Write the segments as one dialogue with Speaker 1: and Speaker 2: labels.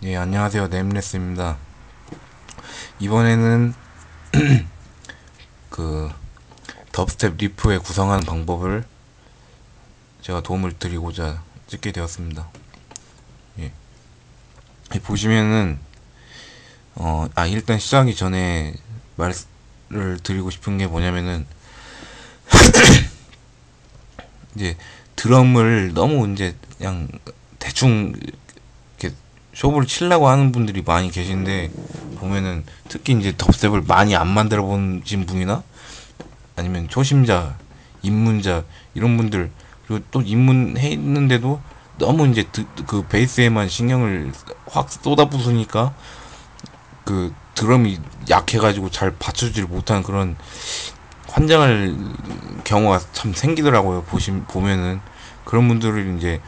Speaker 1: 예, 안녕하세요. 네임레스입니다. 이번에는 그 덥스텝 리프의 구성하는 방법을 제가 도움을 드리고자 찍게 되었습니다. 예. 보시면은 일단 시작하기 전에 말을 드리고 싶은 게 뭐냐면은 이제 드럼을 너무 이제 그냥 대충 이렇게 쇼부를 치려고 하는 분들이 많이 계신데, 보면은 특히 이제 덥스텝을 많이 안 만들어 보신 분이나 아니면 초심자, 입문자 이런 분들, 그리고 또 입문해 있는데도 너무 이제 그 베이스에만 신경을 확 쏟아부으니까 그 드럼이 약해가지고 잘 받쳐주질 못하는 그런 환장할 경우가 참 생기더라고요. 보면은 그런 분들을 이제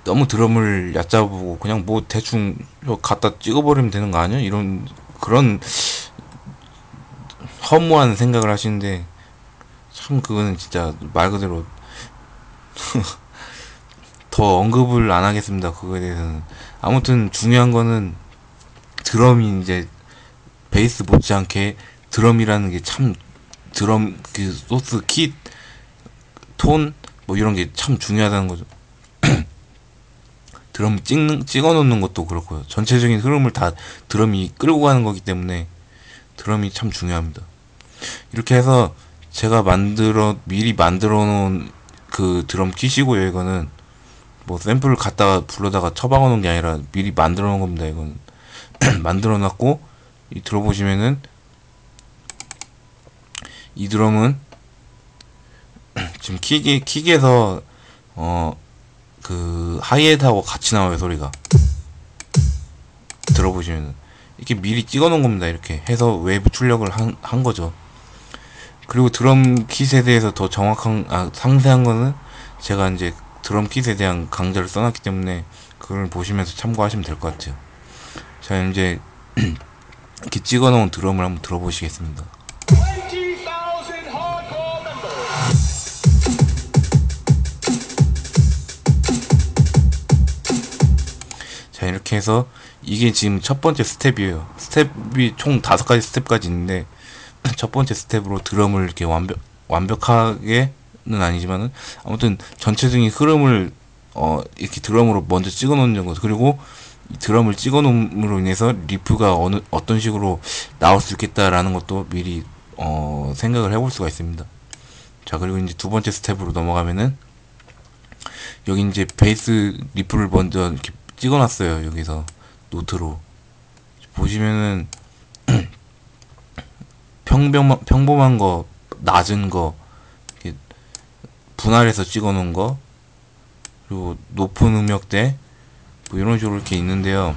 Speaker 1: 너무 드럼을 얕잡고 그냥 뭐 대충 갖다 찍어버리면 되는 거 아니야? 이런 그런 허무한 생각을 하시는데, 참 그거는 진짜 말 그대로 더 언급을 안 하겠습니다. 그거에 대해서는. 아무튼 중요한 거는 드럼이 이제 베이스 못지않게 드럼이라는 게 참, 드럼 그 소스 킷 톤 뭐 이런 게 참 중요하다는 거죠. 드럼 찍어 놓는 것도 그렇고요. 전체적인 흐름을 다 드럼이 끌고 가는 거기 때문에 드럼이 참 중요합니다. 이렇게 해서 제가 미리 만들어 놓은 그 드럼 킷이고요. 이거는 뭐 샘플을 갖다가 불러다가 처박아 놓은 게 아니라 미리 만들어 놓은 겁니다. 이건 만들어 놨고, 이 들어보시면은 이 드럼은 지금 킥에서 그 하이햇하고 같이 나와요. 소리가 들어보시면은 이렇게 미리 찍어 놓은 겁니다. 이렇게 해서 외부 출력을 한 거죠. 그리고 드럼 킷에 대해서 더 상세한 거는 제가 이제 드럼 킷에 대한 강좌를 써놨기 때문에 그걸 보시면서 참고하시면 될 것 같아요. 자, 이제 이렇게 찍어 놓은 드럼을 한번 들어보시겠습니다. 자, 이렇게 해서 이게 지금 첫 번째 스텝이에요. 스텝이 총 5가지 스텝까지 있는데, 첫 번째 스텝으로 드럼을 이렇게 완벽하게는 아니지만은 아무튼 전체적인 흐름을 이렇게 드럼으로 먼저 찍어 놓는 거죠. 그리고 이 드럼을 찍어 놓음으로 인해서 리프가 어떤 식으로 나올 수 있겠다라는 것도 미리 생각을 해볼 수가 있습니다. 자, 그리고 이제 두 번째 스텝으로 넘어가면은 여기 이제 베이스 리프를 먼저 이렇게 찍어 놨어요. 여기서 노트로 보시면은 평범한 거, 낮은 거, 이렇게 분할해서 찍어 놓은 거, 그리고 높은 음역대, 뭐 이런 식으로 이렇게 있는데요.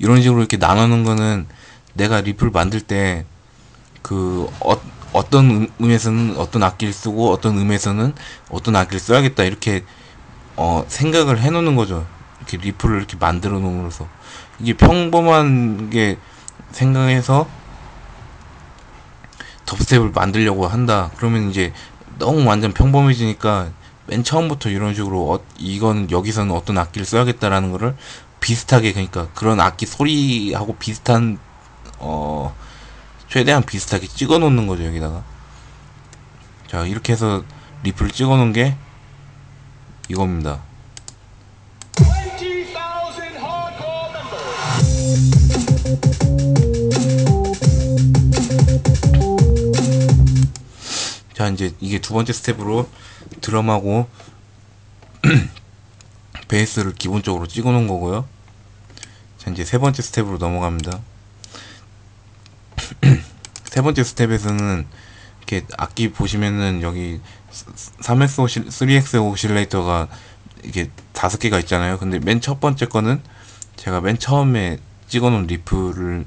Speaker 1: 이런 식으로 이렇게 나눠 놓은 거는 내가 리프를 만들 때 그 어떤 음에서는 어떤 악기를 쓰고 어떤 음에서는 어떤 악기를 써야겠다, 이렇게 생각을 해 놓는 거죠. 이렇게 리프를 이렇게 만들어 놓으면서 이게 평범한 게 생각해서 덥스텝을 만들려고 한다. 그러면 이제 너무 완전 평범해지니까 맨 처음부터 이런 식으로 이건 여기서는 어떤 악기를 써야겠다라는 거를 비슷하게, 그러니까 그런 악기 소리하고 비슷한 최대한 비슷하게 찍어 놓는 거죠. 여기다가. 자, 이렇게 해서 리프를 찍어 놓은 게 이겁니다. 자, 이제 이게 두 번째 스텝으로 드럼하고 베이스를 기본적으로 찍어 놓은 거고요. 자, 이제 세 번째 스텝으로 넘어갑니다. 세 번째 스텝에서는 이렇게 악기 보시면은 여기 3X 3X 오실레이터가 이게 5개가 있잖아요. 근데 맨 첫 번째 거는 제가 맨 처음에 찍어 놓은 리프를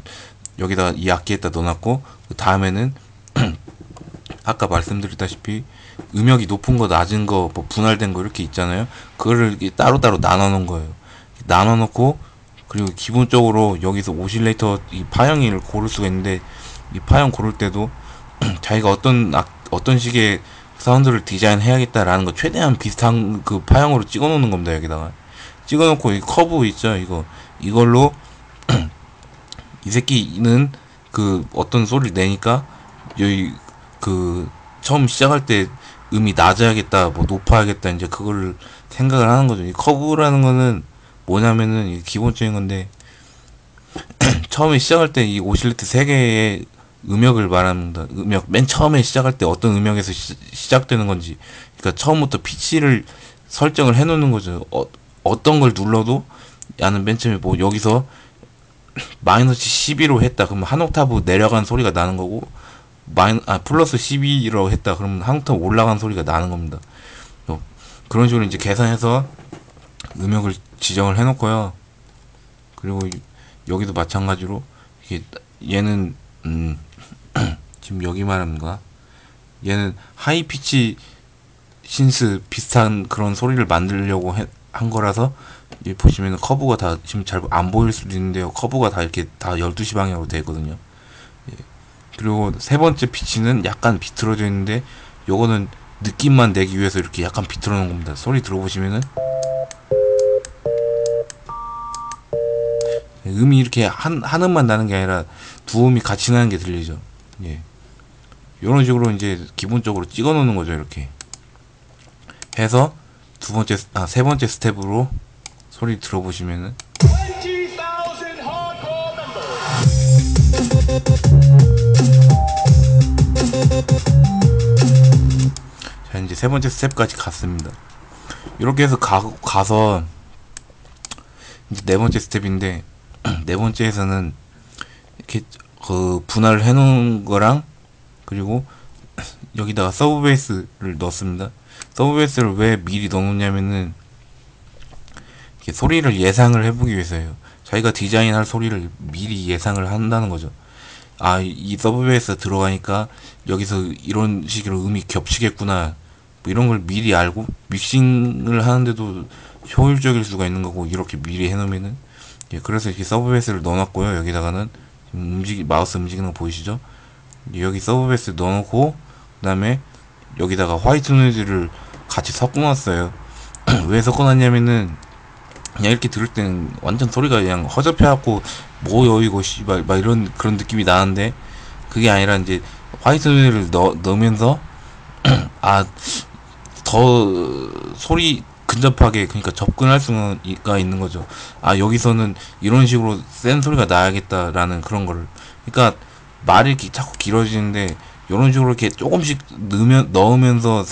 Speaker 1: 여기다 이 악기에다 넣어놨고, 그 다음에는 아까 말씀드렸다시피 음역이 높은 거, 낮은 거, 뭐 분할된 거 이렇게 있잖아요. 그거를 이렇게 따로따로 나눠 놓은 거예요. 나눠 놓고, 그리고 기본적으로 여기서 오실레이터 이 파형을 고를 수가 있는데, 이 파형 고를 때도 자기가 어떤 식의 사운드를 디자인 해야겠다라는 거 최대한 비슷한 그 파형으로 찍어 놓는 겁니다. 여기다가 찍어놓고 이 커브 있죠, 이걸로 이 새끼는 그 어떤 소리를 내니까 여기 그 처음 시작할 때 음이 낮아야겠다, 뭐 높아야겠다, 이제 그걸 생각을 하는 거죠. 이 커브라는 거는 뭐냐면은 이 기본적인 건데 처음에 시작할 때 이 오실레트 3개의 음역을 말합니다. 음역 맨 처음에 시작할 때 어떤 음역에서 시작되는 건지, 그러니까 처음부터 피치를 설정을 해놓는 거죠. 어떤 걸 눌러도 야는 맨 처음에 뭐 여기서 마이너스 12로 했다 그러면 한 옥타브 내려간 소리가 나는 거고, 플러스 12로 했다 그러면 한 옥타브 올라간 소리가 나는 겁니다. 그런 식으로 이제 계산해서 음역을 지정을 해놓고요. 그리고 여기도 마찬가지로 이게 얘는 지금 여기 말하는 거야. 얘는 하이 피치 신스 비슷한 그런 소리를 만들려고 한 거라서, 여기 보시면 커브가 다 지금 잘 안 보일 수도 있는데요. 커브가 다 이렇게 다 12시 방향으로 되어 있거든요. 예. 그리고 세 번째 피치는 약간 비틀어져 있는데, 요거는 느낌만 내기 위해서 이렇게 약간 비틀어 놓은 겁니다. 소리 들어보시면은 음이 이렇게 한 음만 나는 게 아니라 두 음이 같이 나는 게 들리죠. 예. 요런 식으로 이제 기본적으로 찍어 놓는 거죠. 이렇게 해서 세 번째 스텝으로 소리 들어보시면은 자, 이제 세 번째 스텝까지 갔습니다. 이렇게 해서 가서 이제 네 번째 스텝인데, 네 번째에서는 이렇게 그 분할을 해 놓은 거랑, 그리고 여기다가 서브 베이스를 넣습니다. 서브 베이스를 왜 미리 넣어 놓냐면은 이렇게 소리를 예상을 해보기 위해서예요. 자기가 디자인할 소리를 미리 예상을 한다는 거죠. 이 서브 베이스 들어가니까 여기서 이런 식으로 음이 겹치겠구나, 뭐 이런 걸 미리 알고 믹싱을 하는데도 효율적일 수가 있는 거고, 이렇게 미리 해놓으면은. 예, 그래서 이렇게 서브 베이스를 넣어놨고요. 여기다가는 마우스 움직이는 거 보이시죠? 여기 서브 베이스 넣어놓고, 그 다음에 여기다가 화이트 노이즈를 같이 섞어놨어요. 왜 섞어놨냐면은 그냥 이렇게 들을 때는 완전 소리가 그냥 허접해갖고 뭐여 이거 씨발 막 이런 그런 느낌이 나는데, 그게 아니라 이제 화이트 노이즈를 넣으면서 더 소리 근접하게, 그러니까 접근할 수가 있는 거죠. 여기서는 이런 식으로 센 소리가 나야겠다라는 그런 거를. 그러니까 말이 이렇게 자꾸 길어지는데, 이런 식으로 이렇게 조금씩 넣으면서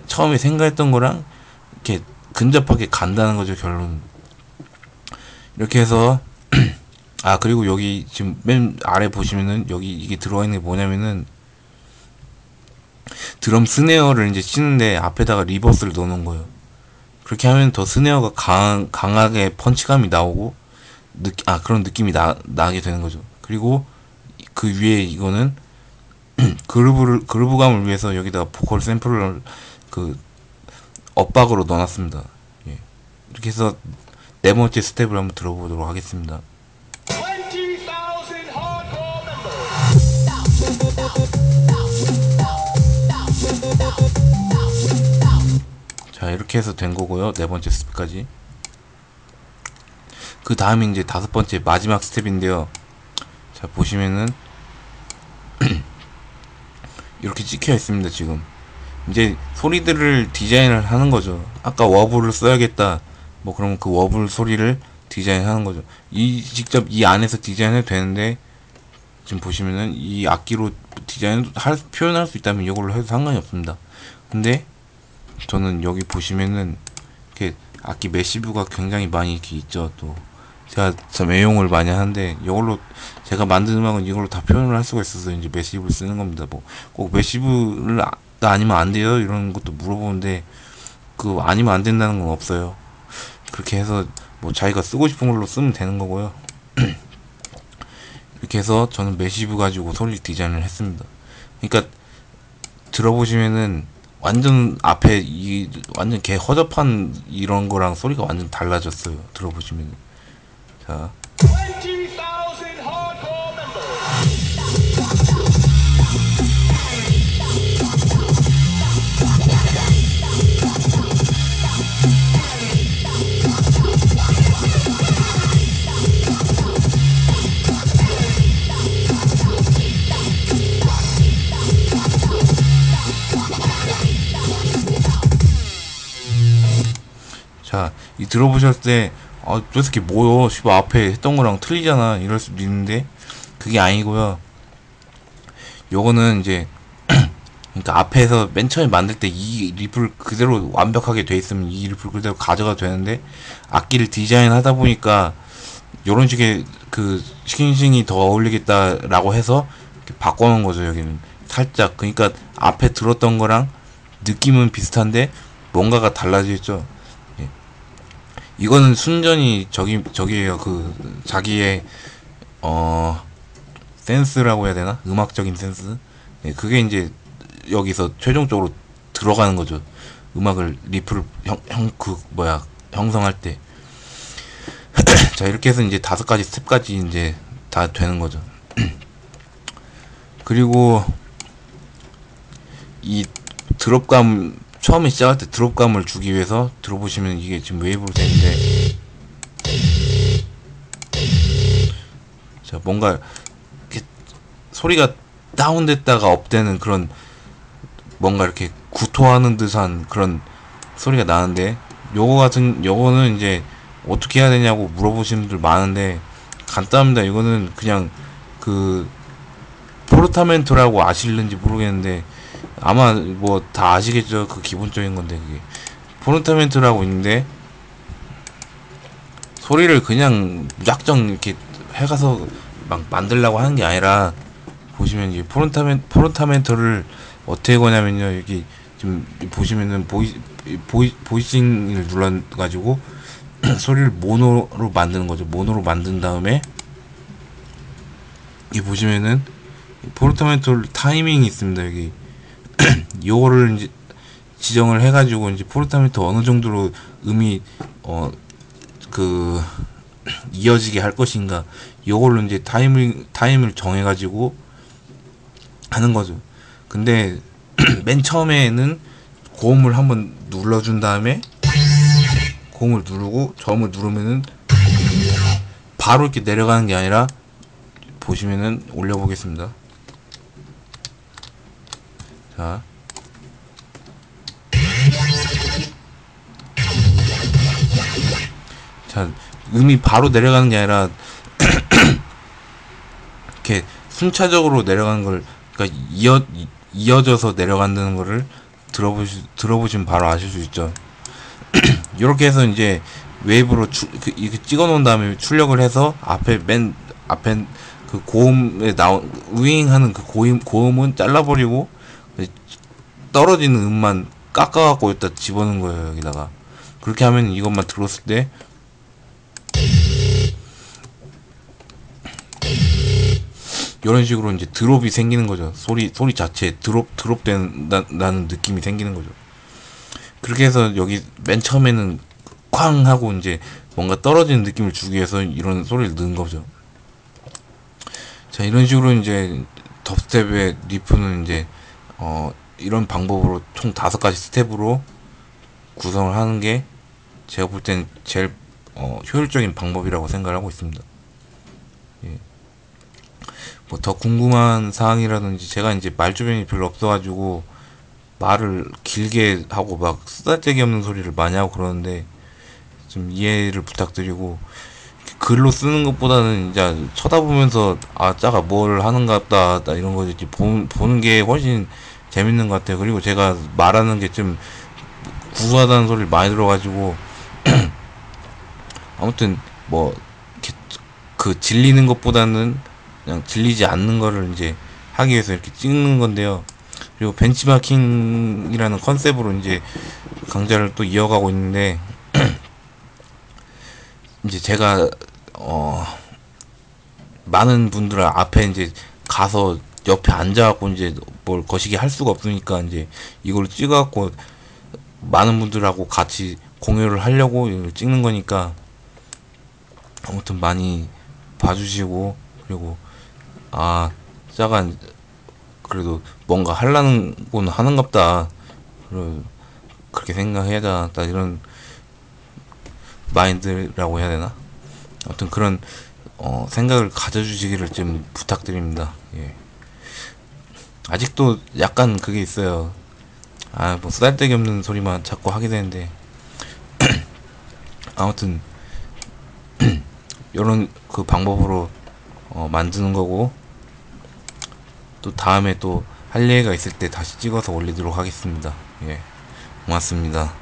Speaker 1: 처음에 생각했던 거랑 이렇게 근접하게 간다는 거죠, 결론은. 이렇게 해서 그리고 여기 지금 맨 아래 보시면은 여기 이게 들어가 있는 게 뭐냐면은, 드럼 스네어를 이제 치는데 앞에다가 리버스를 넣어놓은 거예요. 그렇게 하면 더 스네어가 강하게 펀치감이 나오고 그런 느낌이 나게 되는 거죠. 그리고 그 위에 이거는 그루브감을 위해서 여기다가 보컬 샘플을 그 엇박으로 넣어놨습니다. 예. 이렇게 해서 네 번째 스텝을 한번 들어보도록 하겠습니다. 자, 이렇게 해서 된 거고요. 네 번째 스텝까지. 그 다음에 이제 다섯 번째 마지막 스텝인데요. 자, 보시면은 이렇게 찍혀 있습니다. 지금 이제 소리들을 디자인을 하는 거죠. 아까 워블을 써야겠다, 뭐 그러면 그 워블 소리를 디자인하는 거죠. 직접 이 안에서 디자인해도 되는데, 지금 보시면은 이 악기로 표현할 수 있다면 이걸로 해도 상관이 없습니다. 근데 저는 여기 보시면은 이렇게 악기 메시브가 굉장히 많이 이렇게 있죠. 또 제가 참 애용을 많이 하는데, 이걸로 제가 만든 음악은 이걸로 다 표현을 할 수가 있어서 이제 메시브를 쓰는 겁니다. 뭐 꼭 메시브를 아니면 안 돼요 이런 것도 물어보는데, 그 아니면 안 된다는 건 없어요. 그렇게 해서 뭐 자기가 쓰고 싶은 걸로 쓰면 되는 거고요. 이렇게 해서 저는 메시브 가지고 소리 디자인을 했습니다. 그러니까 들어보시면은 완전 앞에 완전 개 허접한 이런 거랑 소리가 완전 달라졌어요. 들어보시면. 자. 자, 이 들어보셨을 때, 저 새끼 뭐요? 씨발 앞에 했던 거랑 틀리잖아. 이럴 수도 있는데, 그게 아니고요. 요거는 이제, 그러니까 앞에서 맨 처음에 만들 때 이 리프를 그대로 완벽하게 돼 있으면 이 리프를 그대로 가져가 되는데, 악기를 디자인 하다 보니까, 요런 식의 그 싱싱이 더 어울리겠다라고 해서 이렇게 바꿔놓은 거죠, 여기는. 살짝. 그러니까 앞에 들었던 거랑 느낌은 비슷한데, 뭔가가 달라지겠죠. 예. 이거는 순전히 저기에요. 그 자기의 센스라고 해야 되나? 음악적인 센스. 예, 그게 이제 여기서 최종적으로 들어가는 거죠. 음악을 리프를 형성할 때. 자, 이렇게 해서 이제 5가지 스텝까지 이제 다 되는 거죠. 그리고 이 드롭감, 처음에 시작할 때 드롭감을 주기 위해서 들어보시면 이게 지금 웨이브로 되는데, 자, 뭔가 이렇게 소리가 다운됐다가 업되는 그런, 뭔가 이렇게 구토하는 듯한 그런 소리가 나는데, 요거는 이제 어떻게 해야 되냐고 물어보시는 분들 많은데, 간단합니다. 이거는 그냥 그 포르타멘토라고 아실는지 모르겠는데, 아마 뭐 다 아시겠죠. 그 기본적인 건데, 그게 포르타멘토라고 있는데, 소리를 그냥 무작정 이렇게 해가서 막 만들려고 하는 게 아니라, 보시면 이제 포르타멘토를 어떻게 거냐면요, 여기 지금 보시면은 보이싱을 눌러가지고 소리를 모노로 만드는 거죠. 모노로 만든 다음에 여기 보시면은 포르타멘토 타이밍이 있습니다. 여기 요거를 이제 지정을 해가지고 이제 포르타멘토 어느 정도로 음이 그 이어지게 할 것인가, 요걸로 이제 타임을 정해가지고 하는 거죠. 근데 맨 처음에는 고음을 한번 눌러준 다음에, 고음을 누르고 저음을 누르면은 바로 이렇게 내려가는 게 아니라, 보시면은 올려보겠습니다. 자, 자, 음이 바로 내려가는 게 아니라 이렇게 순차적으로 내려가는 걸, 그러니까 이어져서 내려간다는 거를 들어보시면 바로 아실 수 있죠. 이렇게 해서 이제 웨이브로 이렇게 찍어 놓은 다음에 출력을 해서 맨 앞에 그 고음에 나온 우잉하는 그 고음은 잘라버리고 떨어지는 음만 깎아갖고 여기다 집어넣은 거예요. 여기다가 그렇게 하면 이것만 들었을 때 이런 식으로 이제 드롭이 생기는 거죠. 소리 자체에 드롭 된다는 느낌이 생기는 거죠. 그렇게 해서 여기 맨 처음에는 쾅 하고 이제 뭔가 떨어지는 느낌을 주기 위해서 이런 소리를 넣은 거죠. 자, 이런 식으로 이제 덥스텝의 리프는 이제 이런 방법으로 총 5가지 스텝으로 구성을 하는 게 제가 볼 때는 제일 효율적인 방법이라고 생각을 하고 있습니다. 예. 뭐 더 궁금한 사항이라든지, 제가 이제 말주변이 별로 없어가지고 말을 길게 하고 막 쓰잘데기 없는 소리를 많이 하고 그러는데 좀 이해를 부탁드리고, 글로 쓰는 것보다는 이제 쳐다보면서 짜가 뭘 하는가 보다 이런 거 이제 보는 게 훨씬 재밌는 것 같아요. 그리고 제가 말하는 게 좀 구수하다는 소리를 많이 들어가지고 아무튼 뭐 그 질리는 것보다는 그냥 질리지 않는 거를 이제 하기 위해서 이렇게 찍는 건데요. 그리고 벤치마킹이라는 컨셉으로 이제 강좌를 또 이어가고 있는데, 이제 제가 많은 분들 앞에 이제 가서 옆에 앉아갖고 이제 뭘 거시기 할 수가 없으니까 이제 이걸 찍어갖고 많은 분들하고 같이 공유를 하려고 이걸 찍는 거니까, 아무튼 많이 봐주시고, 그리고 짜가 그래도 뭔가 하려는 건 하는갑다, 그렇게 생각해야 다 이런 마인드라고 해야 되나? 아무튼 그런 생각을 가져주시기를 좀 부탁드립니다. 예. 아직도 약간 그게 있어요. 뭐 쓰잘데기 없는 소리만 자꾸 하게 되는데 아무튼 요런 그 방법으로 만드는 거고, 또 다음에 또 할 얘기가 있을 때 다시 찍어서 올리도록 하겠습니다. 예, 고맙습니다.